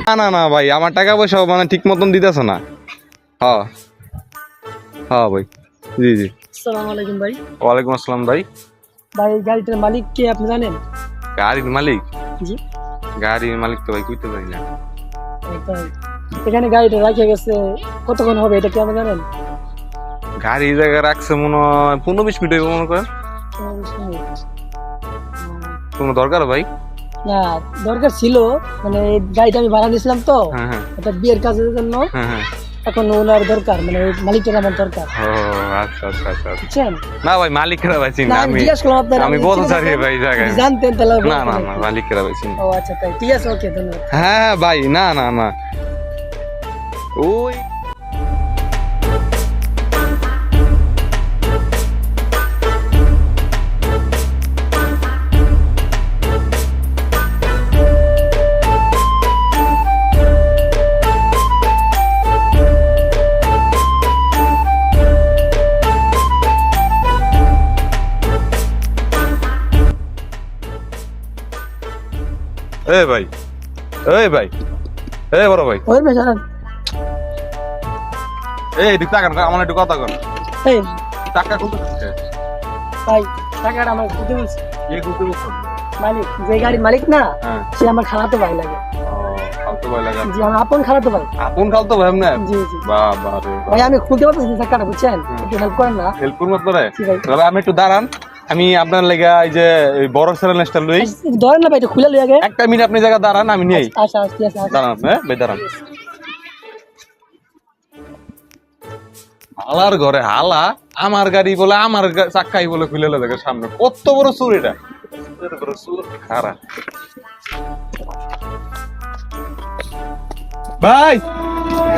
না না না ভাই, আমার টাকা পয়সা মানে ঠিক মতন দিতেছ না। হ্যাঁ হ্যাঁ ভাই, জি জি। আসসালামু আলাইকুম ভাই। ওয়ালাইকুম আসসালাম ভাই। ভাই গাড়িটার মালিক কে আপনি জানেন? গাড়ির মালিক? জি। গাড়ির মালিক তো ভাই কইতে পারি না। ভাই, এখানে গাড়িটা রাখা গেছে, কতক্ষণ হবে এটা কি আপনি জানেন? গাড়ি এই জায়গায় রাখছে মনে হয় 15-20 মিনিট হইব মনে করেন। 15 মিনিট। কোনো দরকার ভাই? না, দরকার ছিল, মানে এই গাড়িটা আমি ভাড়া নিয়েছিলাম তো হ্যাঁ হ্যাঁ একটা বিয়ের কাজের জন্য। হ্যাঁ হ্যাঁ। এখন ওনার দরকার, মানে ওই মালিকটার আমার দরকার, ও আচ্ছা আচ্ছা আচ্ছা আচ্ছা। বুঝছেন? না ভাই, মালিকেরা ভাই চিনি না, না। আমি আমি জিজ্ঞেস করলাম আপনার, আমি বলতে চাই ভাই এই জায়গায়। যদি জানতেন তাহলে না বলতেন না আর না, কি। মালিকেরা ভাই চিনি। ও আচ্ছা, তাই ঠিক আছে, ওকে, ধন্যবাদ। হ্যাঁ ভাই, না না না, ওই এ ভাই, এই ভাই, এ বড় ভাই, ওই বেচারা, এই দিক তাকান, আমার একটু কথা কর। এই টাকা কত দিচ্ছে? ভাই, টাকাটা আমার দিতে বলছি। এই কত বছর? মালিক, যে গাড়ির মালিক না, হ্যাঁ। সে আমার খালাতো ভাই লাগে। ফালতু ভাই লাগা। জি, আমার আপন খালাতো ভাই। আপন খালতো ভাই এমনে? জি জি। বাহ বাহ রে ভাই, আমি খুলতে পারতেছি না চাকাটা, বুঝছেন? একটু হেল্প করেন না? হেল্প করব তোরে? জি ভাই। তবে আমি একটু দাঁড়ান, আমি আপনার লাগা এই যে এই বড় চ্যানেলটা লই। ধরেন না ভাই, এটা খুলে লই আগে। একটা মিনিট আপনি জায়গা দাঁড়ান, আমি নেই। আচ্ছা আচ্ছা, ঠিক আছে, আচ্ছা। দাঁড়ান, হ্যাঁ ভাই দাঁড়ান। হালার ঘরে হালা, আমার গাড়ি বলে আমার চাক্কাই বলে খুলে লো দেখে সামনে, কত বড় চুর এটা। এত বড় চুর খারাপ। ভাই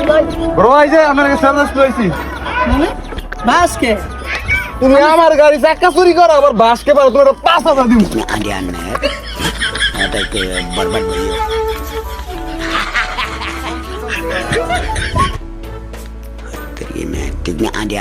ভাই, বড় ভাই, যে আমার কাছে সার্ভিস লইছি। মানে বাসকে তুমি আমার গাড়ি চাক্কা চুরি করো, আবার বাসকে পারো, তোমার 5,000 দিব। आंधी आने आता के बर्बाद भइयो तेरी में कितने आंधी